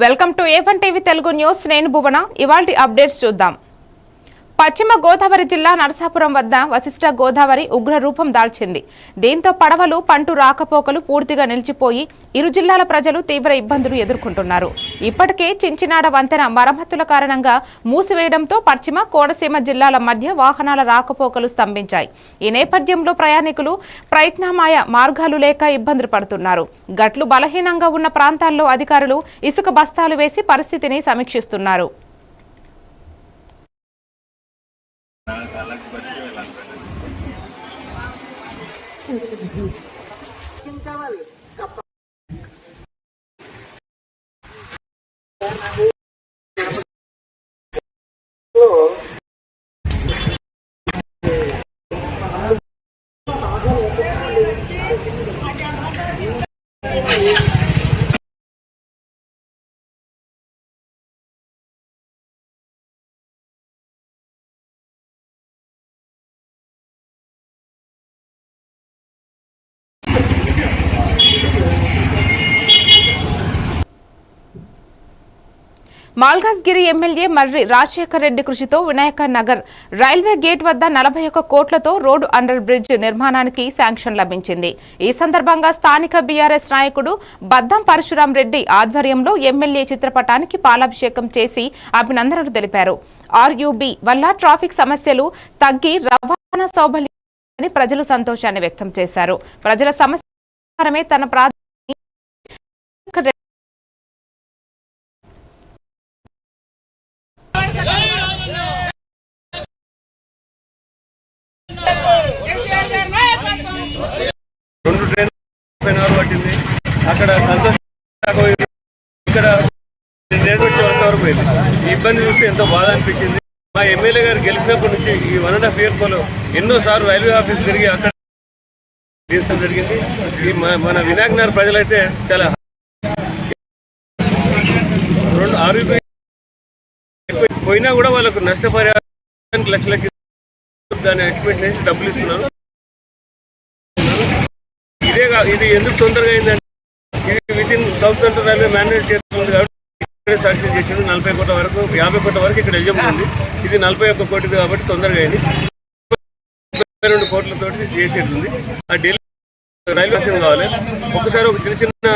Welcome to A1 TV Telugu news. నేను భువన. ఇవాల్టి updates చూద్దాం. పశ్చిమ గోదావరి జిల్లా నరసాపురం వద్ద వశిష్ట గోదావరి ఉగ్ర రూపం దాల్చింది. దీంతో పడవలు పంటు రాకపోకలు పూర్తిగా నిలిచిపోయి ఇరు జిల్లాల ప్రజలు తీవ్ర ఇబ్బందులు ఎదుర్కొంటున్నారు. ఇప్పటికే చించినాడ వంతెన మరమ్మతుల కారణంగా మూసివేయడంతో పశ్చిమ కోనసీమ జిల్లాల మధ్య వాహనాల రాకపోకలు స్తంభించాయి. ఈ నేపథ్యంలో ప్రయాణికులు ప్రయత్నమాయ మార్గాలు లేక ఇబ్బందులు పడుతున్నారు. గట్లు బలహీనంగా ఉన్న ప్రాంతాల్లో అధికారులు ఇసుక బస్తాలు వేసి పరిస్థితిని సమీక్షిస్తున్నారు. మాల్కాజ్గిరి ఎమ్మెల్యే మర్రి రాజశేఖర్ రెడ్డి కృషితో వినాయక నగర్ రైల్వే గేట్ వద్ద 41 కోట్లతో రోడ్డు అండర్ బ్రిడ్జ్ నిర్మాణానికి శాంక్షన్ లభించింది. ఈ సందర్భంగా స్థానిక బీఆర్ఎస్ నాయకుడు బద్దం పరశురాం రెడ్డి ఆధ్వర్యంలో ఎమ్మెల్యే చిత్రపటానికి పాలాభిషేకం చేసి అభినందనలు తెలిపారు. ఆర్యూబీ వల్ల ట్రాఫిక్ సమస్యలు తగ్గి రవాణా సౌలభ్యాన్ని ప్రజలు సంతోషాన్ని వ్యక్తం చేశారు. ప్రజల సమస్య తన ప్రాధాన్యత పట్టింది. అక్కడ ఇక్కడ వరకు పోయింది. ఈ ఇబ్బంది చూస్తే ఎంతో బాధ అనిపించింది. మా ఎమ్మెల్యే గారు గెలిచినప్పటి నుంచి ఈ 1.5 years లో ఎన్నోసార్లు రైల్వే ఆఫీస్ తిరిగి అక్కడ తీర్చడం జరిగింది. ఈ మన వినాయక నగర్ ప్రజలైతే చాలా పోయినా కూడా వాళ్ళకు నష్టపరిహారానికి లక్షలకి దాన్ని ఎక్స్పెక్ట్ చేసి డబ్బులు ఇస్తున్నారు. ఇది ఎందుకు తొందరగా అయిందంటే ఇది within south central railway manage చేస్తుంది కాబట్టి శాంక్షన్ చేసింది. 40 కోట్ల వరకు 50 కోట్ల వరకు ఇక్కడ ఎలిజిబుల్ ఉంది. ఇది 41 కోటిది కాబట్టి తొందరగా అయింది. 22 కోట్లతో చేసేది ఉంది. ఆ ఢిల్లీ రైల్వే స్టేషన్ కావాలి. ఒకసారి ఒక చిన్న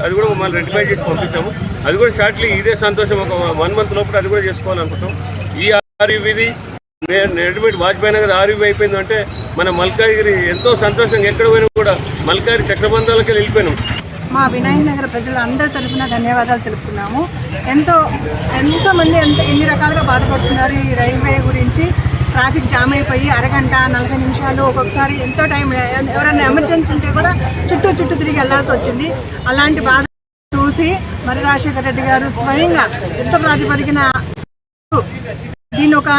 అది కూడా మనం రెక్టిఫై చేసి పంపించాము. అది కూడా షార్ట్లీ ఇదే సంతోషం. ఒక 1 month లోపల అది కూడా చేసుకోవాలనుకుంటాం. ఈ RUB readymade Vajpayee Nagar RUB అయిపోయిందంటే మన మల్కాజ్గిరి ఎంతో సంతోషంగా ఎక్కడ పోయినా కూడా మల్కాజ్గిరి చక్రబంధాలకి వెళ్ళిపోయినాం. మా వినాయక నగర ప్రజలందరి తరఫున ధన్యవాదాలు తెలుపుతున్నాము. ఎంతో మంది ఎన్ని రకాలుగా బాధపడుతున్నారు ఈ రైల్వే గురించి. ట్రాఫిక్ జామ్ అయిపోయి అరగంట 40 నిమిషాలు ఒక్కొక్కసారి ఎంతో టైం, ఎవరైనా ఎమర్జెన్సీ ఉంటే కూడా చుట్టూ తిరిగి వెళ్లాల్సి వచ్చింది. అలాంటి బాధ చూసి మర్రి రాజశేఖర్ రెడ్డి గారు స్వయంగా ఎంతో ప్రాతిపదికన దీన్ని ఒక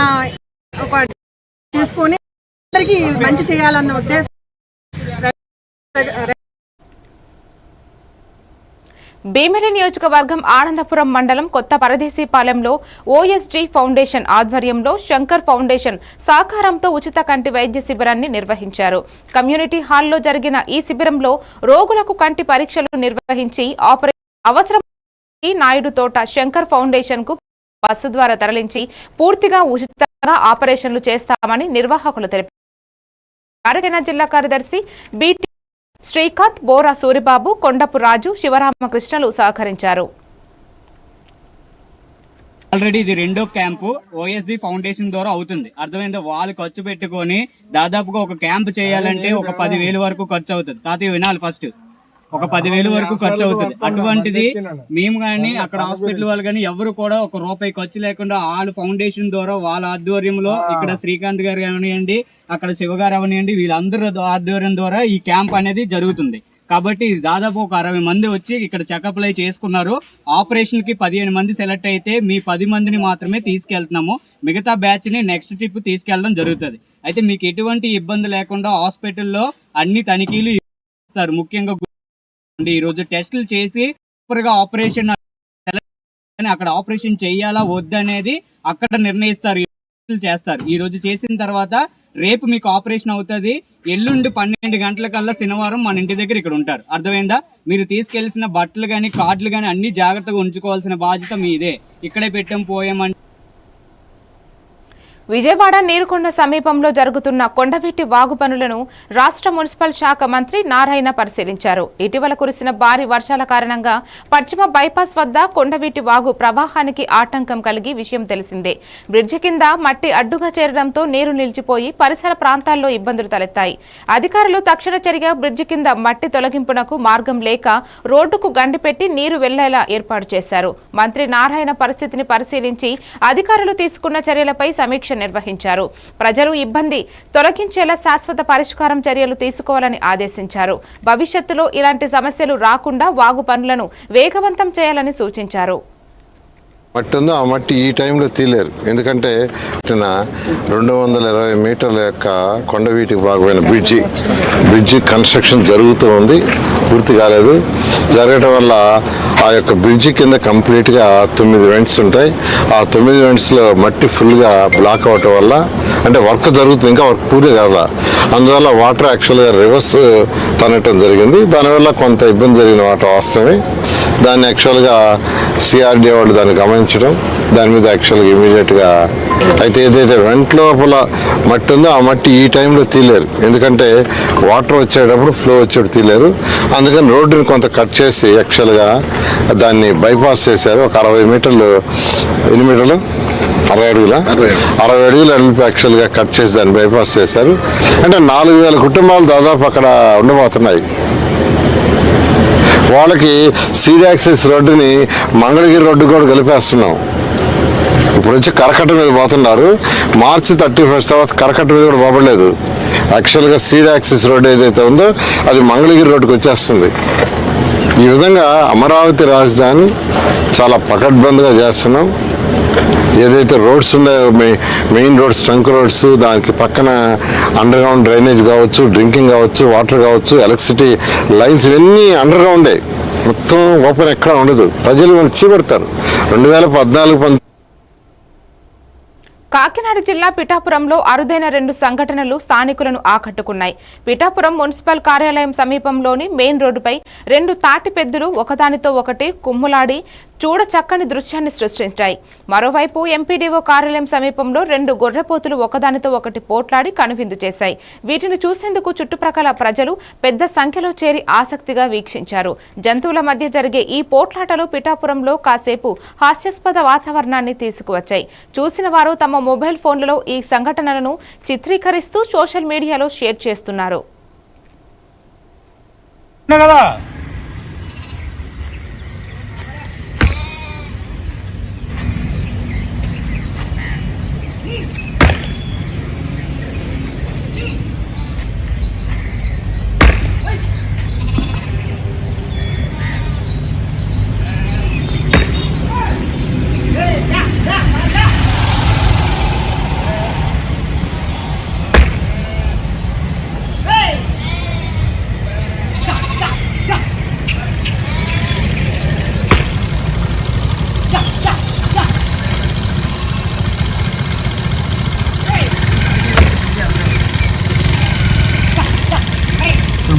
తీసుకొని అందరికీ మంచి చేయాలన్న ఉద్దేశం. భీమిలి నియోజకవర్గం ఆనందపురం మండలం కొత్త పరదేశీపాలెంలో ఓఎస్జీ ఫౌండేషన్ ఆధ్వర్యంలో శంకర్ ఫౌండేషన్ సహకారంతో ఉచిత కంటి వైద్య శిబిరాన్ని నిర్వహించారు. కమ్యూనిటీ హాల్లో జరిగిన ఈ శిబిరంలో రోగులకు కంటి పరీక్షలు నిర్వహించి అవసరం నాయుడు తోట శంకర్ ఫౌండేషన్ కు బస్సు ద్వారా తరలించి పూర్తిగా ఉచితంగా ఆపరేషన్లు చేస్తామని నిర్వాహకులు తెలిపారు. కార్యక్రమ జిల్లా కార్యదర్శి బిటి శ్రీకాంత్, బోరా సూరిబాబు, కొండపు రాజు, శివరామకృష్ణలు సహకరించారు. ఆల్రెడీ ఇది 2వ క్యాంపు ఓఎస్డి ఫౌండేషన్ ద్వారా అవుతుంది. అర్థమైందో వాళ్ళు ఖర్చు పెట్టుకొని దాదాపుగా ఒక క్యాంప్ చేయాలంటే ఒక 10,000 వరకు ఖర్చు అవుతుంది. తాతయ్య వినాలి, ఫస్ట్ ఒక 10,000 వరకు ఖర్చు అవుతుంది. అటువంటిది మేము కానీ అక్కడ హాస్పిటల్ వాళ్ళు కానీ ఎవరు కూడా ఒక రూపాయి ఖర్చు లేకుండా వాళ్ళ ఫౌండేషన్ ద్వారా వాళ్ళ ఆధ్వర్యంలో ఇక్కడ శ్రీకాంత్ గారు అవనియండి, అక్కడ శివ గారు అవనియండి, వీళ్ళందరూ ఆధ్వర్యం ద్వారా ఈ క్యాంప్ అనేది జరుగుతుంది. కాబట్టి దాదాపు ఒక 60 మంది వచ్చి ఇక్కడ చెకప్ లై చేసుకున్నారు. ఆపరేషన్ కి 15 మంది సెలెక్ట్ అయితే మీ 10 మందిని మాత్రమే తీసుకెళ్తున్నాము. మిగతా బ్యాచ్ ని నెక్స్ట్ ట్రిప్ తీసుకెళ్లడం జరుగుతుంది. అయితే మీకు ఎటువంటి ఇబ్బంది లేకుండా హాస్పిటల్లో అన్ని తనిఖీలు ఇస్తారు. ముఖ్యంగా ఈ రోజు టెస్టులు చేసి ఆపరేషన్ అక్కడ ఆపరేషన్ చెయ్యాలా వద్దనేది అక్కడ నిర్ణయిస్తారు, చేస్తారు. ఈ రోజు చేసిన తర్వాత రేపు మీకు ఆపరేషన్ అవుతుంది, ఎల్లుండి 12 గంటలకల్లా శనివారం మన ఇంటి దగ్గర ఇక్కడ ఉంటారు. అర్థమైందా? మీరు తీసుకెళ్లిసిన బట్టలు కానీ కార్డులు కానీ అన్ని జాగ్రత్తగా ఉంచుకోవాల్సిన బాధ్యత మీదే. ఇక్కడే పెట్టాం పోయామని. విజయవాడ నీరుకొండ సమీపంలో జరుగుతున్న కొండవీటి వాగు పనులను రాష్ట్ర మున్సిపల్ శాఖ మంత్రి నారాయణ పరిశీలించారు. ఇటీవల కురిసిన భారీ వర్షాల కారణంగా పశ్చిమ బైపాస్ వద్ద కొండవీటి వాగు ప్రవాహానికి ఆటంకం కలిగి విషయం తెలిసిందే. బ్రిడ్జి కింద మట్టి అడ్డుగా చేరడంతో నీరు నిలిచిపోయి పరిసర ప్రాంతాల్లో ఇబ్బందులు తలెత్తాయి. అధికారులు తక్షణ చర్యగా బ్రిడ్జి కింద మట్టి తొలగింపునకు మార్గం లేక రోడ్డుకు గండి పెట్టి నీరు వెళ్లేలా ఏర్పాటు చేశారు. మంత్రి నారాయణ పరిస్థితిని పరిశీలించి అధికారులు తీసుకున్న చర్యలపై సమీక్ష నిర్వహించారు. ప్రజలు ఇబ్బంది తొలగించేలా శాశ్వత పరిష్కారం చర్యలు తీసుకోవాలని ఆదేశించారు. భవిష్యత్తులో ఇలాంటి సమస్యలు రాకుండా వాగు పనులను వేగవంతం చేయాలని సూచించారు. మట్టి ఉందో ఆ మట్టి ఈ టైంలో తీలేరు. ఎందుకంటే 220 మీటర్ల యొక్క కొండవీటికి భాగమైన బ్రిడ్జి కన్స్ట్రక్షన్ జరుగుతూ ఉంది, పూర్తి కాలేదు. జరగడం వల్ల ఆ యొక్క బ్రిడ్జి కింద కంప్లీట్గా 9 వెంట్స్ ఉంటాయి. ఆ 9 వెంట్స్లో మట్టి ఫుల్గా బ్లాక్ అవటం వల్ల, అంటే వర్క్ జరుగుతుంది, ఇంకా వర్క్ పూర్తి కావాల, అందువల్ల వాటర్ యాక్చువల్గా రివర్స్ తనటం జరిగింది. దానివల్ల కొంత ఇబ్బంది జరిగిన వాటర్ వాస్తవమే. దాన్ని యాక్చువల్గా సిఆర్డీ వాళ్ళు దాన్ని గమనించడం, దాని మీద యాక్చువల్గా ఇమీడియట్గా అయితే ఏదైతే వెంట లోపల మట్టి ఉందో ఆ మట్టి ఈ టైంలో తీలేరు. ఎందుకంటే వాటర్ వచ్చేటప్పుడు ఫ్లో వచ్చేటప్పుడు తీలేరు. అందుకని రోడ్డుని కొంత కట్ చేసి యాక్చువల్గా దాన్ని బైపాస్ చేశారు. ఒక 60 మీటర్లు, ఎన్ని మీటర్లు, 60 అడుగులు అడిపి యాక్చువల్గా కట్ చేసి దాన్ని బైపాస్ చేశారు. అంటే 4000 కుటుంబాలు దాదాపు అక్కడ ఉండబోతున్నాయి. వాళ్ళకి సీడ్ యాక్సెస్ రోడ్డుని మంగళగిరి రోడ్డు కూడా కలిపేస్తున్నాం. ఇప్పుడు వచ్చి కరకట్ట మీద పోతున్నారు. మార్చి 31 తర్వాత కరకట్ట మీద కూడా పోబడలేదు. యాక్చువల్గా సీడ్ యాక్సెస్ రోడ్డు ఏదైతే ఉందో అది మంగళగిరి రోడ్డుకి వచ్చేస్తుంది. ఈ విధంగా అమరావతి రాజధాని చాలా పకడ్బందీగా చేస్తున్నాం. ఏదైతే రోడ్స్ ఉన్నాయో మెయిన్ రోడ్స్, ట్రంక్ రోడ్స్, దానికి పక్కన అండర్ గ్రౌండ్ డ్రైనేజ్ కావచ్చు, డ్రింకింగ్ కావచ్చు, వాటర్ కావచ్చు, ఎలక్ట్రిసిటీ లైన్స్ ఇవన్నీ అండర్ గ్రౌండే, మొత్తం ఓపెన్ ఎక్కడ ఉండదు. ప్రజలు వచ్చి పెడతారు. 2014 కాకినాడ జిల్లా పిఠాపురంలో అరుదైన 2 సంఘటనలు స్థానికులను ఆకట్టుకున్నాయి. పిఠాపురం మున్సిపల్ కార్యాలయం సమీపంలోని మెయిన్ రోడ్డుపై 2 తాటి పెద్దులు ఒకదానితో ఒకటి కుమ్ములాడి చూడ చక్కని దృశ్యాన్ని సృష్టించాయి. మరోవైపు ఎంపీడీఓ కార్యాలయం సమీపంలో 2 గొర్రెపోతులు ఒకదానితో ఒకటి పోట్లాడి కనువిందు చేశాయి. వీటిని చూసేందుకు చుట్టుప్రక్కల ప్రజలు పెద్ద సంఖ్యలో చేరి ఆసక్తిగా వీక్షించారు. జంతువుల మధ్య జరిగే ఈ పోట్లాటలు పిఠాపురంలో కాసేపు హాస్యాస్పద వాతావరణాన్ని తీసుకువచ్చాయి. చూసిన వారు తమ మొబైల్ ఫోన్లలో ఈ సంఘటనలను చిత్రీకరిస్తూ సోషల్ మీడియాలో షేర్ చేస్తున్నారు.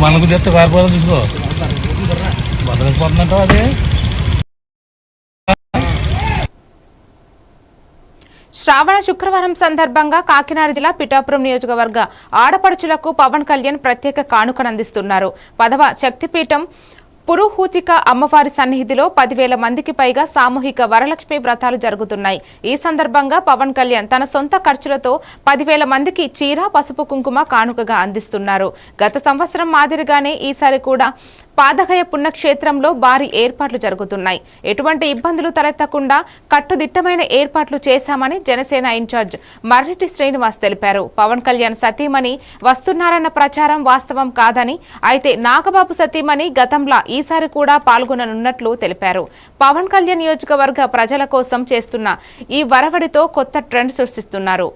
మనకు చెప్తే కారిపోవాలి, చూసుకో బతకపోతుందంటావు. అది శ్రావణ శుక్రవారం సందర్భంగా కాకినాడ జిల్లా పిఠాపురం నియోజకవర్గ ఆడపడుచులకు పవన్ కళ్యాణ్ ప్రత్యేక కానుకనందిస్తున్నారు. 10వ శక్తిపీఠం పురుహూతిక అమ్మవారి సన్నిధిలో 10,000 మందికి పైగా సామూహిక వరలక్ష్మి వ్రతాలు జరుగుతున్నాయి. ఈ సందర్భంగా పవన్ కళ్యాణ్ తన సొంత ఖర్చులతో 10,000 మందికి చీర, పసుపు, కుంకుమ కానుకగా అందిస్తున్నారు. గత సంవత్సరం మాదిరిగానే ఈసారి కూడా పాదగయ పుణ్యక్షేత్రంలో భారీ ఏర్పాట్లు జరుగుతున్నాయి. ఎటువంటి ఇబ్బందులు తలెత్తకుండా కట్టుదిట్టమైన ఏర్పాట్లు చేశామని జనసేన ఇన్ఛార్జ్ మర్రెడ్డి శ్రీనివాస్ తెలిపారు. పవన్ కళ్యాణ్ సతీమణి వస్తున్నారన్న ప్రచారం వాస్తవం కాదని, అయితే నాగబాబు సతీమణి గతంలా ఈసారి కూడా పాల్గొననున్నట్లు తెలిపారు. పవన్ కళ్యాణ్ నియోజకవర్గ ప్రజల కోసం చేస్తున్న ఈ వరవడితో కొత్త ట్రెండ్ సృష్టిస్తున్నారు.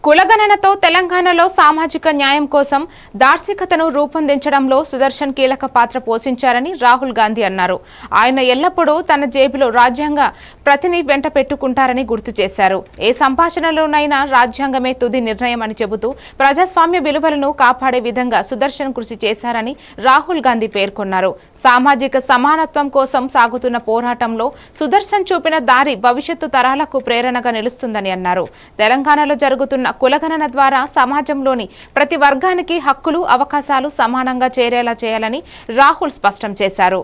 కులగణనతో తెలంగాణలో సామాజిక న్యాయం కోసం దార్శనికతను రూపొందించడంలో సుదర్శన్ కీలక పాత్ర పోషించారని రాహుల్ గాంధీ అన్నారు. ఆయన ఎల్లప్పుడూ తన జేబులో రాజ్యాంగ ప్రతిని వెంట పెట్టుకుంటారని గుర్తు చేశారు. ఏ సంభాషణలోనైనా రాజ్యాంగమే తుది నిర్ణయం అని చెబుతూ ప్రజాస్వామ్య విలువలను కాపాడే విధంగా సుదర్శన్ కృషి చేశారని రాహుల్ గాంధీ పేర్కొన్నారు. సామాజిక సమానత్వం కోసం సాగుతున్న పోరాటంలో సుదర్శన్ చూపిన దారి భవిష్యత్తు తరాలకు ప్రేరణగా నిలుస్తుందని అన్నారు. తెలంగాణలో జరుగుతున్న కులగణన ద్వారా సమాజంలోని ప్రతి వర్గానికి హక్కులు అవకాశాలు సమానంగా చేరేలా చేయాలని రాహుల్ స్పష్టం చేశారు.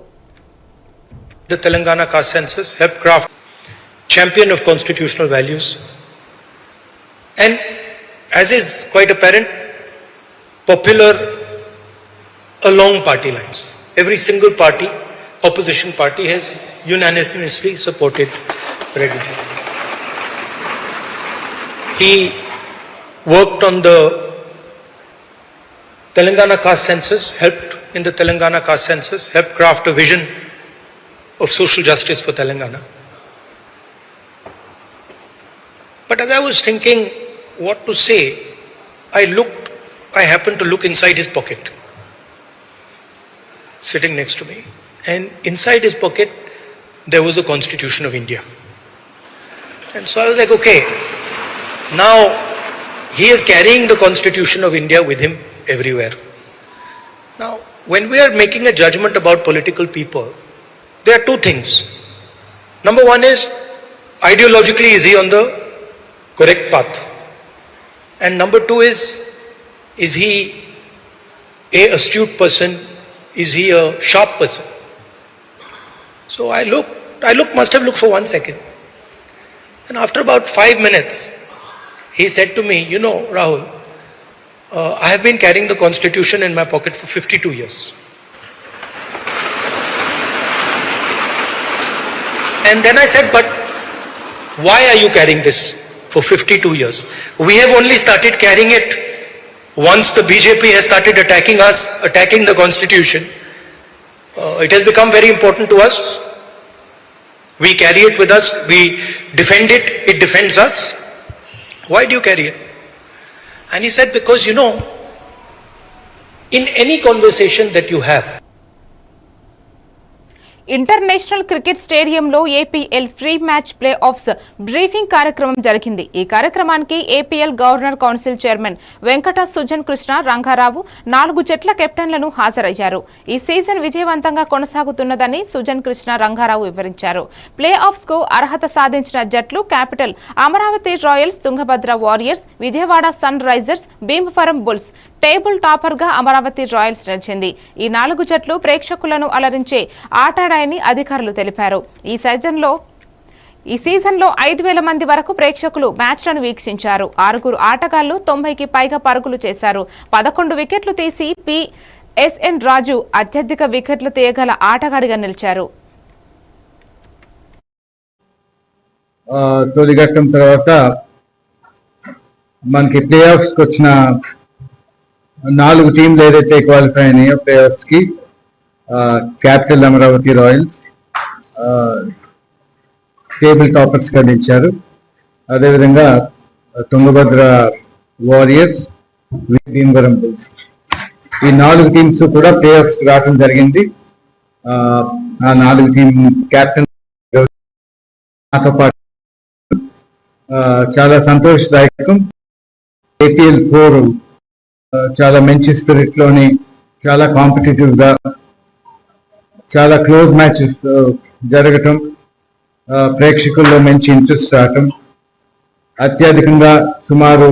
The Telangana caste census helped craft champion of constitutional values, and as is quite apparent, popular along party lines. Every single party, opposition party, has unanimously supported Reddy. He worked on the Telangana caste census, helped in the Telangana caste census, helped craft a vision of social justice for Telangana. But as I was thinking what to say, I happened to look inside his pocket, sitting next to me, and inside his pocket there was the Constitution of India. And so I was like, okay, now he is carrying the Constitution of India with him everywhere. Now, when we are making a judgment about political people, there are two things. Number one is, ideologically, is he on the correct path? And number two is he a astute person? Is he a sharp person? So must have looked for 1 second. And after about 5 minutes, he said to me, you know, Rahul, I have been carrying the Constitution in my pocket for 52 years. And then I said, but why are you carrying this for 52 years? We have only started carrying it once the BJP has started attacking us, attacking the Constitution. It has become very important to us. We carry it with us, we defend it, it defends us. Why do you carry it? And he said, because you know, in any conversation that you have, international cricket స్టేడియంలో APL pre match playoffs briefing కార్యక్రమం జరిగింది. ఈ కార్యక్రమానికి APL governor council chairman Venkata Sujan Krishna Rangarao 4 జట్ల కెప్టెన్లను హాజరయ్యారు. ఈ season విజయవంతంగా కొనసాగుతున్నదని సుజన్ కృష్ణ రంగారావు వివరించారు. ప్లే ఆఫ్స్ కు అర్హత సాధించిన జట్లు Capital Amaravati Royals, Tungabhadra Warriors, Vijayawada Sunrisers, Bhimavaram Bulls. Table topper గా అమరావతి రాయల్స్ నిలిచింది. ఈ 4 జట్లు ప్రేక్షకులను అలరించే ఆటాడాయని అధికారులు తెలిపారు. ఈ సీజన్లో 5,000 మంది వరకు ప్రేక్షకులు మ్యాచ్లను వీక్షించారు. 6 ఆటగాళ్లు 90కి పైగా పరుగులు చేశారు. 11 వికెట్లు తీసి పిఎస్ఎన్ రాజు అత్యధిక వికెట్లు తీయగల ఆటగాడిగా నిలిచారు. తొలి ఘట్టం తర్వాత మనకి ప్లే ఆఫ్స్ కి వచ్చిన 4 టీంలు ఏదైతే క్వాలిఫై అయినాయో ప్లే ఆఫ్స్ కి, capital Amaravati Royals table toppers గా నిలిచారు. అదేవిధంగా తుంగభద్ర వారియర్స్, భీమవరం బుల్స్. ఈ 4 టీమ్స్ కూడా ప్లే ఆఫ్స్ రావడం జరిగింది. ఆ 4 టీం క్యాప్టెన్ నాతో పాటు చాలా సంతోషదాయకం. ఏపీఎల్ 4 చాలా మంచి స్పిరిట్ లోని, చాలా కాంపిటేటివ్ గా, చాలా క్లోజ్ మ్యాచెస్ జరగటం, ప్రేక్షకుల్లో మంచి ఇంట్రెస్ట్ రావటం, అత్యధికంగా సుమారు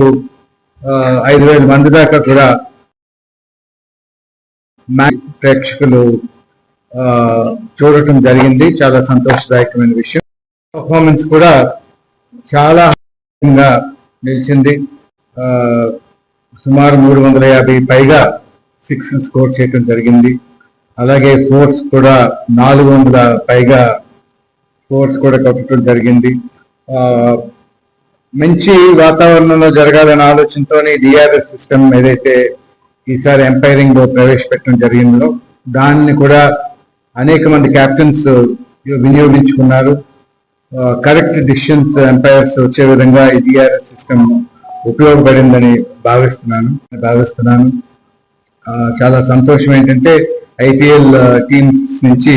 5,000 మంది దాకా కూడా ప్రేక్షకులు చూడటం జరిగింది. చాలా సంతోషదాయకమైన విషయం. పర్ఫార్మెన్స్ కూడా చాలా నిలిచింది. సుమారు 350 పైగా సిక్స్ స్కోర్ చేయడం జరిగింది. అలాగే ఫోర్స్ కూడా 400 పైగా ఫోర్స్ కూడా కొట్టడం జరిగింది. మంచి వాతావరణంలో జరగాలనే ఆలోచనతోనే డిఆర్ఎస్ సిస్టమ్ ఏదైతే ఈసారి ఎంపైరింగ్ ప్రవేశపెట్టడం జరిగిందో దాన్ని కూడా అనేక మంది క్యాప్టెన్స్ వినియోగించుకున్నారు. కరెక్ట్ డిసిషన్స్ ఎంపైర్స్ వచ్చే విధంగా ఈ డిఆర్ఎస్ సిస్టమ్ ఉపయోగపడిందని భావిస్తున్నాను. చాలా సంతోషం ఏంటంటే ఐపీఎల్ టీమ్స్ నుంచి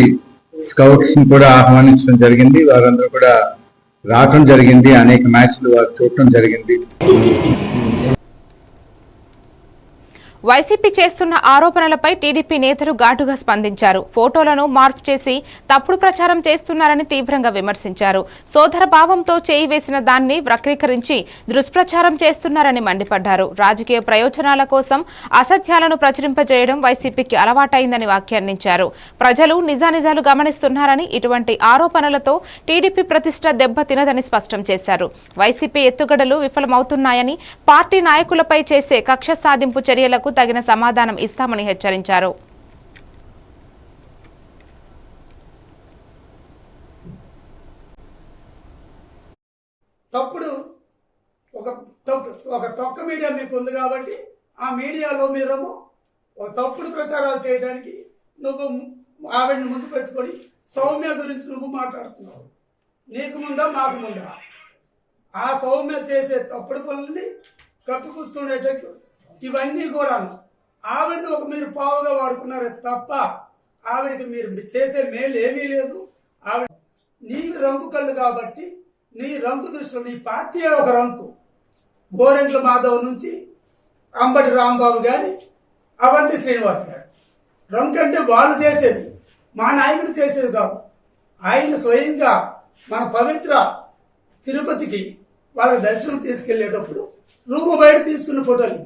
స్కౌట్స్ ని కూడా ఆహ్వానించడం జరిగింది. వారందరూ కూడా రావటం జరిగింది. అనేక మ్యాచ్లు వారు చూడటం జరిగింది. వైసీపీ చేస్తున్న ఆరోపణలపై టీడీపీ నేతలు ఘాటుగా స్పందించారు. ఫోటోలను మార్పు చేసి తప్పుడు ప్రచారం చేస్తున్నారని తీవ్రంగా విమర్శించారు. సోదర భావంతో చేయి వేసిన దాన్ని వక్రీకరించి దుష్ప్రచారం చేస్తున్నారని మండిపడ్డారు. రాజకీయ ప్రయోజనాల కోసం అసత్యాలను ప్రచురింపజేయడం వైసీపీకి అలవాటైందని వ్యాఖ్యానించారు. ప్రజలు నిజానిజాలు గమనిస్తున్నారని, ఇటువంటి ఆరోపణలతో టీడీపీ ప్రతిష్ట దెబ్బతినదని స్పష్టం చేశారు. వైసీపీ ఎత్తుగడలు విఫలమవుతున్నాయని, పార్టీ నాయకులపై చేసే కక్ష సాధింపు చర్యలకు తగిన సమాధానం ఇస్తామని హెచ్చరించారు. తప్పుడు ఒక తొక్క మీడియా మీకు ఉంది కాబట్టి ఆ మీడియాలో మీరేమో ఒక తప్పుడు ప్రచారాలు చేయడానికి నువ్వు ఆవిడని ముందు పెట్టుకొని సౌమ్య గురించి నువ్వు మాట్లాడుతున్నావు. నీకు ముందా మాకు ముందా? ఆ సౌమ్య చేసే తప్పుడు పనుల్ని కప్పిపుచ్చుకునేటట్టు ఇవన్నీ కూడా ఆవిడని మీరు పావుగా వాడుకున్నారే తప్ప ఆవిడకి మీరు చేసే మేలు ఏమీ లేదు. ఆవిడ నీవి రంగు కళ్ళు కాబట్టి నీ రంగు దృష్టిలో నీ పార్టీ ఒక రంకు. గోరెంట్ల మాధవ్ నుంచి అంబటి రాంబాబు కానీ అవంతి శ్రీనివాస్ గారు రంకు అంటే వాళ్ళు చేసేవి, మా నాయకుడు చేసేవి కాదు. ఆయన స్వయంగా మన పవిత్ర తిరుపతికి వాళ్ళ దర్శనం తీసుకెళ్లేటప్పుడు రూము బయట తీసుకున్న ఫోటోలు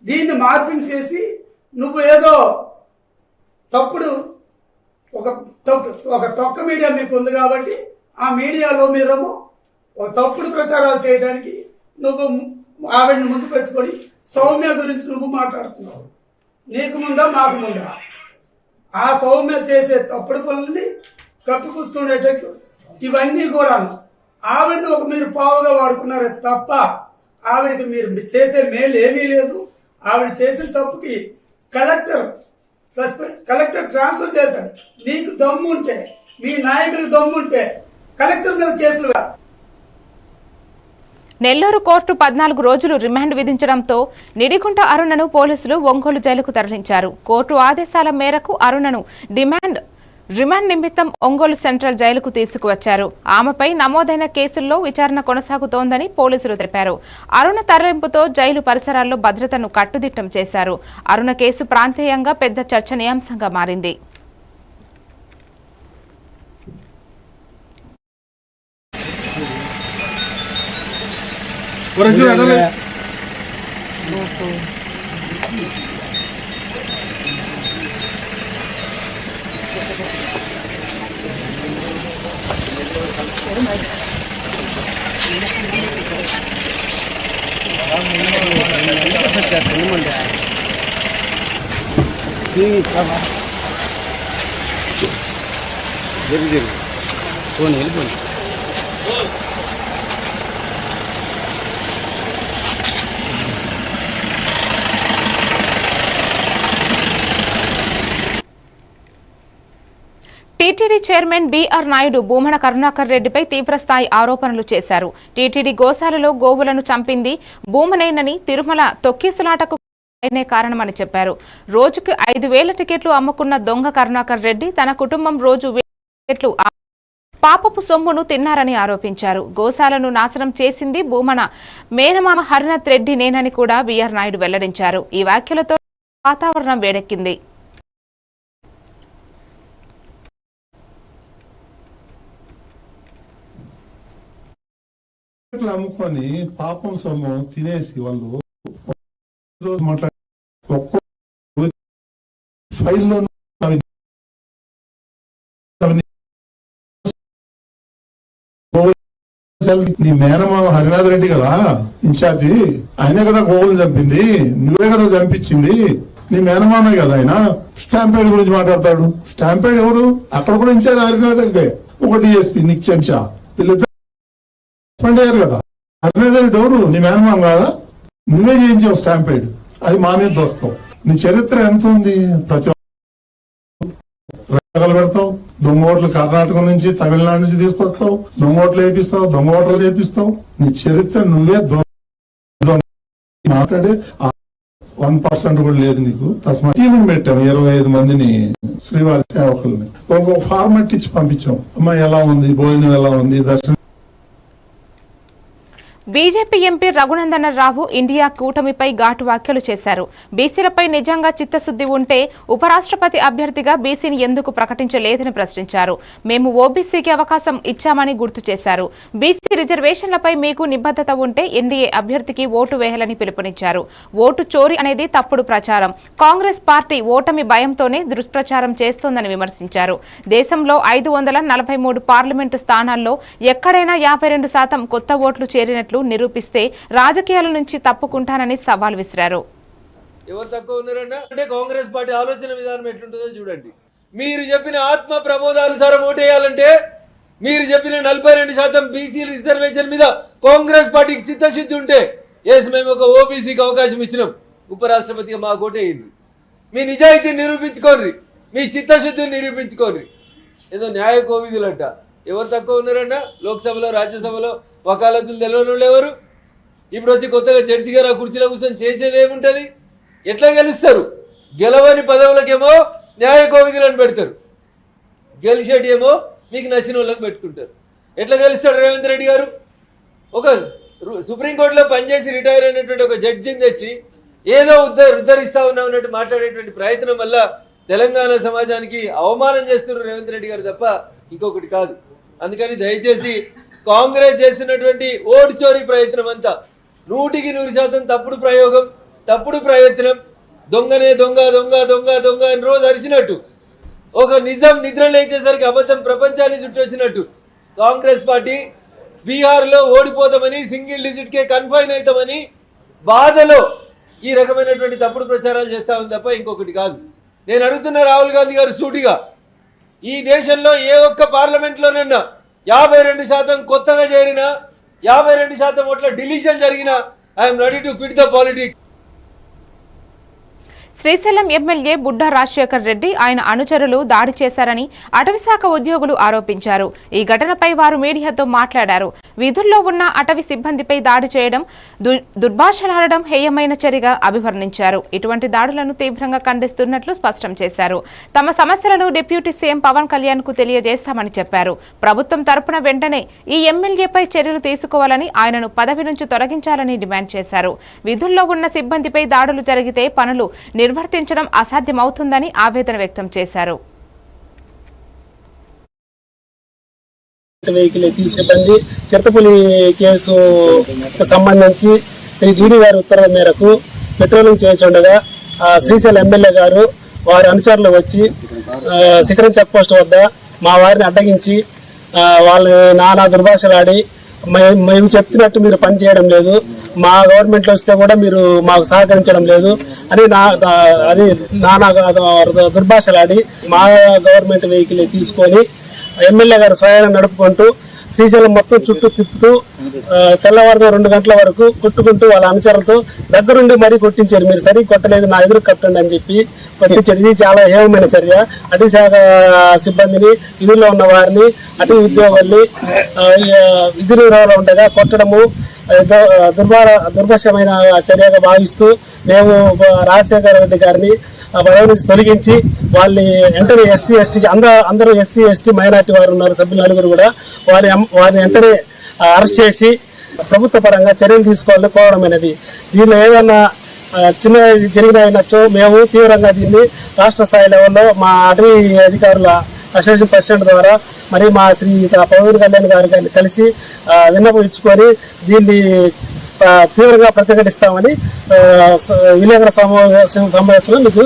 దీన్ని మార్పింగ్ చేసి నువ్వు ఏదో తప్పుడు ఒక తొక్క మీడియా మీకు ఉంది కాబట్టి ఆ మీడియాలో మీరేమో ఒక తప్పుడు ప్రచారాలు చేయడానికి నువ్వు ఆవిడని ముందు పెట్టుకొని సౌమ్య గురించి నువ్వు మాట్లాడుతున్నావు. నీకు ముందా మాకు ముందా? ఆ సౌమ్య చేసే తప్పుడు పనుల్ని కప్పిపుచ్చుకునేటట్టు ఇవన్నీ కూడా ఆవిడని మీరు పావుగా వాడుకున్నారే తప్ప ఆవిడకి మీరు చేసే మేలు ఏమీ లేదు. ఆవిడ చేసిన తప్పుకి కలెక్టర్ ట్రాన్స్ఫర్ చేశాడు. నీకు దమ్ము ఉంటే, మీ నాయకుడికి దమ్ము ఉంటే కలెక్టర్ మీద కేసులు. నెల్లూరు కోర్టు 14 రోజులు రిమాండ్ విధించడంతో నిడికుంట అరుణను పోలీసులు ఒంగోలు జైలుకు తరలించారు. కోర్టు ఆదేశాల మేరకు అరుణను రిమాండ్ నిమిత్తం ఒంగోలు సెంట్రల్ జైలుకు తీసుకువచ్చారు. ఆమెపై నమోదైన కేసుల్లో విచారణ కొనసాగుతోందని పోలీసులు తెలిపారు. అరుణ తరలింపుతో జైలు పరిసరాల్లో భద్రతను కట్టుదిట్టం చేశారు. అరుణ కేసు ప్రాంతీయంగా పెద్ద చర్చనీయాంశంగా మారింది. TTD chairman BR Naidu Bhumana Karunakar రెడ్డిపై తీవ్రస్థాయి ఆరోపణలు చేశారు. టీటీడీ గోశాలలో గోవులను చంపింది భూమనేనని, తిరుమల తొక్కిసలాటకు ఆయనే కారణమని చెప్పారు. రోజుకు 5,000 టికెట్లు అమ్ముకున్న దొంగ కరుణాకర్ రెడ్డి తన కుటుంబం రోజు టికెట్లు పాపపు సొమ్మును తిన్నారని ఆరోపించారు. గోశాలను నాశనం చేసింది భూమన మేనమామ హరినాథ్ రెడ్డి నేనని కూడా బీఆర్ నాయుడు వెల్లడించారు. ఈ వ్యాఖ్యలతో వాతావరణం వేడెక్కింది. అమ్ముకొని పాపం సొమ్ము తినేసి వాళ్ళు రోజు మాట్లాడి ఒక్కో ఫైల్లో సెల్ నీ మేనమామ హరినాథ్ రెడ్డి కదా ఇన్ఛార్జి, ఆయనే కదా గోవులు చంపింది, నువ్వే కదా చంపించింది, నీ మేనమామే కదా ఆయన. స్టాంపేడ్ గురించి మాట్లాడతాడు. స్టాంపేడ్ ఎవరు? అక్కడ కూడా ఇన్ఛార్జ్ హరినాథ్ రెడ్డి, ఒక డిఎస్పీ నీకు చెంచా, వీళ్ళిద్దరు సస్పెండ్ అయ్యారు కదా. హరినాథ్ రెడ్డి ఎవరు? నీ మేనమామ కాదా? నువ్వే చేయించావు స్టాంపేడ్, అది మా మీద దోస్తావు. నీ చరిత్ర ఎంత ఉంది? ప్రతి పెడతావు, దొంగ ఓట్లు కర్ణాటక నుంచి తమిళనాడు నుంచి తీసుకొస్తావు, దొంగ ఓట్లు వేపిస్తావు, దొంగ ఓట్లు వేపిస్తావు. నీ చరిత్ర నువ్వే మాట్లాడే 1% కూడా లేదు నీకు. తస్మా టీంని పెట్టాము 25 మందిని, శ్రీవారి సేవకుల్ని ఒక ఫార్మాట్ ఇచ్చి పంపించాం. అమ్మా ఎలా ఉంది, భోజనం ఎలా ఉంది, దర్శనం. బీజేపీ ఎంపీ రఘునందనరావు ఇండియా కూటమిపై ఘాటు వ్యాఖ్యలు చేశారు. బీసీలపై నిజంగా చిత్తశుద్ది ఉంటే ఉపరాష్ట్రపతి అభ్యర్థిగా బీసీని ఎందుకు ప్రకటించలేదని ప్రశ్నించారు. మేము ఓబీసీకి అవకాశం ఇచ్చామని గుర్తు చేశారు. బీసీ రిజర్వేషన్లపై మీకు నిబద్ధత ఉంటే ఎన్డీఏ అభ్యర్థికి ఓటు వేయాలని పిలుపునిచ్చారు. ఓటు చోరీ అనేది తప్పుడు ప్రచారం. కాంగ్రెస్ పార్టీ ఓటమి భయంతోనే దుష్ప్రచారం చేస్తోందని విమర్శించారు. దేశంలో 543 పార్లమెంటు స్థానాల్లో ఎక్కడైనా 52% కొత్త ఓట్లు చేరినట్లు నిరూపిస్తే రాజకీయాల నుంచి తప్పుకుంటానని సవాల్ విసిరారు. ఎవరు తక్కువ ఉన్నారన్నా అంటే కాంగ్రెస్ పార్టీ ఆలోచన విధానం ఎట్లుంటుందో చూడండి. మీరు చెప్పిన ఆత్మ ప్రబోధానుసారం ఓటేయాలంటే మీరు చెప్పిన 42% బీసీ రిజర్వేషన్ మీద కాంగ్రెస్ పార్టీకి చిత్తశుద్ధి ఉంటే మేము ఒక ఓబీసీకి అవకాశం ఇచ్చినాం, ఉపరాష్ట్రపతిగా మాకు ఓటేయండి. మీ నిజాయితీని నిరూపించుకోండి, మీ చిత్తశుద్ధిని నిరూపించుకోండి. ఏదో న్యాయ కోవిధులంట. ఎవరు తక్కువ ఉన్నారన్నా? లోక్సభలో రాజ్యసభలో వకాలతులు తెలియని వాళ్ళు ఎవరు? ఇప్పుడు వచ్చి కొత్తగా జడ్జి గారు ఆ కుర్చీలో కూర్చొని చేసేది ఏముంటుంది? ఎట్లా గెలుస్తారు? గెలవని పదవులకేమో న్యాయ కోవిధులను పెడతారు, గెలిచేటి ఏమో మీకు నచ్చిన వాళ్ళకి పెట్టుకుంటారు. ఎట్లా గెలుస్తాడు రేవంత్ రెడ్డి గారు? ఒక సుప్రీంకోర్టులో పనిచేసి రిటైర్ అయినటువంటి ఒక జడ్జిని తెచ్చి ఏదో ఉద్ధరిస్తా ఉన్నట్టు మాట్లాడేటువంటి ప్రయత్నం వల్ల తెలంగాణ సమాజానికి అవమానం చేస్తున్నారు రేవంత్ రెడ్డి గారు తప్ప ఇంకొకటి కాదు. అందుకని దయచేసి కాంగ్రెస్ చేస్తున్నటువంటి ఓటు చోరీ ప్రయత్నం అంతా 100% తప్పుడు ప్రయోగం, తప్పుడు ప్రయత్నం. దొంగనే దొంగ దొంగ దొంగ దొంగ అని రోజు అరిచినట్టు, ఒక నిజం నిద్ర లేచేసరికి అబద్ధం ప్రపంచాన్ని చుట్టొచ్చినట్టు కాంగ్రెస్ పార్టీ బీహార్లో ఓడిపోతామని, సింగిల్ డిజిట్కే కన్ఫైన్ అవుతామని బాధలో ఈ రకమైనటువంటి తప్పుడు ప్రచారాలు చేస్తా ఉంది తప్ప ఇంకొకటి కాదు. నేను అడుగుతున్న రాహుల్ గాంధీ గారు సూటిగా, ఈ దేశంలో ఏ ఒక్క పార్లమెంట్లోనన్నా 52% కొత్తగా చేరిన 52% ఓట్ల డిలీషన్ జరిగిన I'm ready to quit the politics. Srisailam MLA Budda Rajasekhar Reddy ఆయన అనుచరులు దాడి చేశారని అటవీశాఖ ఉద్యోగులు ఆరోపించారు. ఈ ఘటనపై వారు మీడియాతో మాట్లాడారు. విధుల్లో ఉన్న అటవీ సిబ్బందిపై దాడి చేయడం, దుర్భాషలాడడం హేయమైన చర్యగా అభివర్ణించారు. ఇటువంటి దాడులను తీవ్రంగా ఖండిస్తున్నట్లు స్పష్టం చేశారు. తమ సమస్యలను డిప్యూటీ సీఎం పవన్ కళ్యాణ్ కు తెలియజేస్తామని చెప్పారు. ప్రభుత్వం తరపున వెంటనే ఈ ఎమ్మెల్యేపై చర్యలు తీసుకోవాలని, ఆయనను పదవి నుంచి తొలగించాలని డిమాండ్ చేశారు. విధుల్లో ఉన్న సిబ్బందిపై దాడులు జరిగితే పనులు నిర్వర్తించడం అసాధ్యమవుతుందని ఆవేదన వ్యక్తం చేశారు. వెహికల్ సిబ్బంది చిత్తపులి కేసు సంబంధించి శ్రీ జీడీ గారి ఉత్తర్వుల మేరకు పెట్రోలింగ్ చేస్తుండగా శ్రీశైలం ఎమ్మెల్యే గారు వారి అనుచరులు వచ్చి శిఖరం చెక్ పోస్ట్ వద్ద మా వారిని అడ్డగించి వాళ్ళు నానా దుర్భాషలాడి, మేము చెప్తున్నట్టు మీరు పని చేయడం లేదు, మా గవర్నమెంట్లో వస్తే కూడా మీరు మాకు సహకరించడం లేదు అని అది నానా దుర్భాషలాడి మా గవర్నమెంట్ వెహికల్ తీసుకొని ఎమ్మెల్యే గారు స్వయాన్ని నడుపుకుంటూ శ్రీశైలం మొత్తం చుట్టూ తిప్పుతూ తెల్లవారుతో 2 గంటల వరకు కొట్టుకుంటూ వాళ్ళ అనుచరులతో దగ్గరుండి మరీ కొట్టించారు. మీరు సరిగ్గా కొట్టలేదు, నా ఎదురు కట్టండి అని చెప్పి కొట్టించారు. ఇది చాలా హేయమైన చర్య. అటవీ శాఖ సిబ్బందిని, విధుల్లో ఉన్న వారిని, అటవీ ఉద్యోగుల్ని విధి నిర్వహణలో ఉండగా కొట్టడము దుర్భాషమైన చర్యగా భావిస్తూ మేము రాజశేఖర రెడ్డి గారిని పదవి నుంచి తొలగించి వాళ్ళని వెంటనే ఎస్సీ ఎస్టీ అందరూ ఎస్సీ ఎస్టీ మైనార్టీ వారు ఉన్నారు సభ్యులు 9 కూడా వారిని వెంటనే అరెస్ట్ చేసి ప్రభుత్వ పరంగా చర్యలు తీసుకోవాలని కోరడమైనది. దీనిలో ఏదన్నా చిన్న జరిగినచో మేము తీవ్రంగా దీన్ని రాష్ట్ర స్థాయి లెవెల్లో మా అటవీ అధికారుల అసోసియేషన్ ప్రెసిడెంట్ ద్వారా మరి మా శ్రీ పవన్ కళ్యాణ్ గారిని కలిసి విన్నపం ఇచ్చుకొని దీన్ని తీవ్రంగా ప్రతిఘటిస్తామని విలేకరుల సమావేశంలో మీకు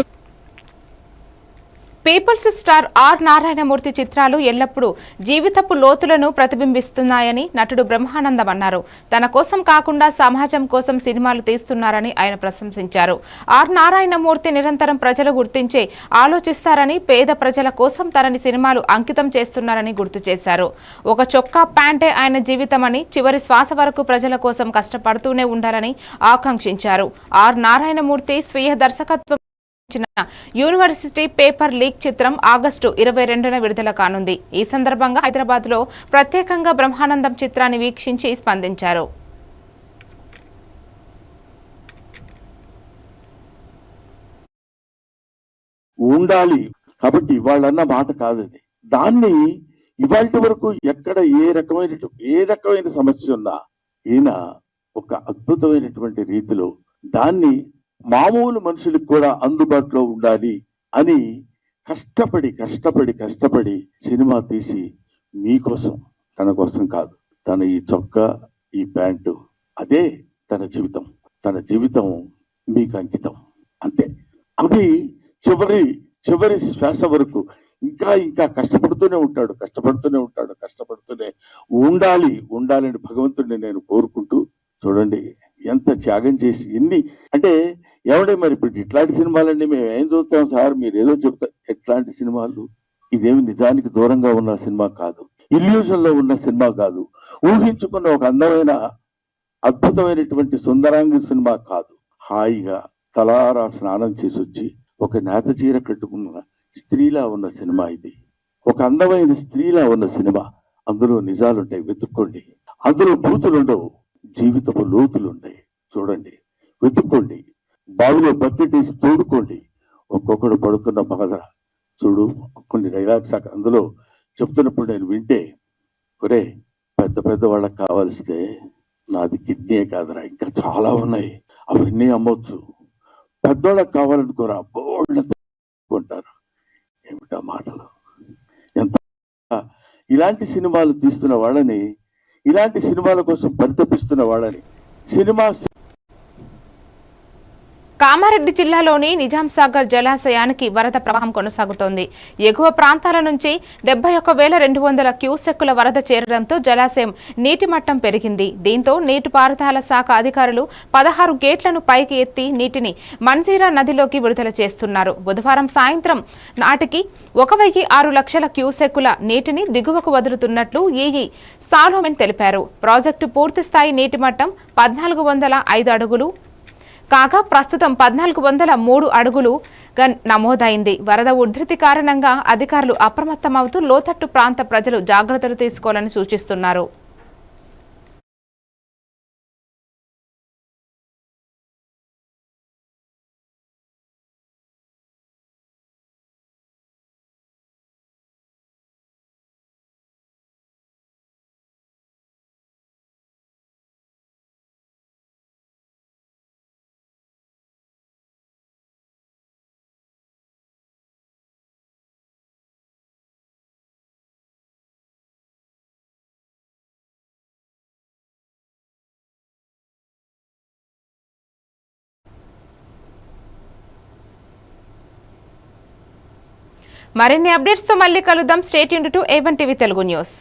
పీపుల్స్ స్టార్ ఆర్ నారాయణమూర్తి చిత్రాలు ఎల్లప్పుడూ జీవితపు లోతులను ప్రతిబింబిస్తున్నాయని నటుడు బ్రహ్మానందం అన్నారు. తన కోసం కాకుండా సమాజం కోసం సినిమాలు తీస్తున్నారని ఆయన ప్రశంసించారు. ఆర్ నారాయణమూర్తి నిరంతరం ప్రజలు గుర్తించే ఆలోచిస్తారని, పేద ప్రజల కోసం తనని సినిమాలు అంకితం చేస్తున్నారని గుర్తు చేశారు. ఒక చొక్కా ప్యాంటే ఆయన జీవితమని, చివరి శ్వాస వరకు ప్రజల కోసం కష్టపడుతూనే ఉండాలని ఆకాంక్షించారు. ఆర్ నారాయణమూర్తి స్వీయ దర్శకత్వం యూనివర్సిటీ పేపర్ లీక్ చిత్రం ఆగస్టు 22న విడుదల కానుంది. ఈ సందర్భంగా హైదరాబాద్ లో ప్రత్యేకంగా బ్రహ్మానందం చిత్రాన్ని వీక్షించి స్పందించారు. ఉండాలి కాబట్టి ఇవాళన్న మాట కాదది. దాన్ని ఇవాళ వరకు ఎక్కడ ఏ రకమైన సమస్య ఉన్నా ఈయన ఒక అద్భుతమైనటువంటి రీతిలో దాన్ని మామూలు మనుషులకు కూడా అందుబాటులో ఉండాలి అని కష్టపడి సినిమా తీసి మీకోసం, తన కోసం కాదు, తన ఈ చొక్కా, ఈ ప్యాంటు అదే తన జీవితం మీకు అంకితం. అంతే. అది చివరి శ్వాస వరకు ఇంకా కష్టపడుతూనే ఉండాలని భగవంతుడిని నేను కోరుకుంటూ, చూడండి ఎంత త్యాగం చేసి ఎన్ని అంటే ఎవడే మరి ఇప్పుడు ఇట్లాంటి సినిమాలన్నీ మేము ఏం చూస్తాం సార్, మీరు ఏదో చెప్తారు. ఎట్లాంటి సినిమాలు? ఇదేమి నిజానికి దూరంగా ఉన్న సినిమా కాదు, ఇల్యూజన్ లో ఉన్న సినిమా కాదు, ఊహించుకున్న ఒక అందమైన అద్భుతమైనటువంటి సుందరాంగి సినిమా కాదు. హాయిగా తలారా స్నానం చేసి వచ్చి ఒక నేత చీర కట్టుకున్న స్త్రీలా ఉన్న సినిమా ఇది. ఒక అందమైన స్త్రీలా ఉన్న సినిమా. అందులో నిజాలుంటాయి, వెతుక్కోండి. అందులో బూతులుండవు, జీవితపు లోతులుంటాయి. చూడండి, వెతుక్కోండి, బావిలో బకెట్ వేసి తోడుకోండి. ఒక్కొక్కడు పడుతున్న బాధ చూడు. కొన్ని డైలాగ్స్ అందులో చెప్తున్నప్పుడు నేను వింటే, ఒరే పెద్ద వాళ్ళకి కావాల్స్తే నాది కిడ్నీయే కాదురా, ఇంకా చాలా ఉన్నాయి, అవన్నీ అమ్మొచ్చు. పెద్దోళ్ళకి కావాలనుకోరా, బోళ్ళంటారు. ఏమిటా మాటలు! ఎంత ఇలాంటి సినిమాలు తీస్తున్న వాళ్ళని, ఇలాంటి సినిమాల కోసం పరితపిస్తున్న వాళ్ళని సినిమా. కామారెడ్డి జిల్లాలోని నిజాం సాగర్ జలాశయానికి వరద ప్రవాహం కొనసాగుతోంది. ఎగువ ప్రాంతాల నుంచి 71,200 క్యూసెక్కుల వరద చేరడంతో జలాశయం నీటి మట్టం పెరిగింది. దీంతో నీటిపారుదల శాఖ అధికారులు 16 గేట్లను పైకి ఎత్తి నీటిని మన్జీరా నదిలోకి విడుదల చేస్తున్నారు. బుధవారం సాయంత్రం నాటికి 1,06 లక్షల క్యూసెక్కుల నీటిని దిగువకు వదులుతున్నట్లు ఈఈ సాలోమెన్ తెలిపారు. ప్రాజెక్టు పూర్తిస్థాయి నీటి మట్టం 1,405 అడుగులు కాగా ప్రస్తుతం 1,403 అడుగులుగా నమోదైంది. వరద ఉధృతి కారణంగా అధికారులు అప్రమత్తమవుతూ లోతట్టు ప్రాంత ప్రజలు జాగ్రత్తలు తీసుకోవాలని సూచిస్తున్నారు. మరిన్ని అప్డేట్స్ తో మళ్ళీ కలుద్దాం. Stay tuned to A1 TV Telugu news.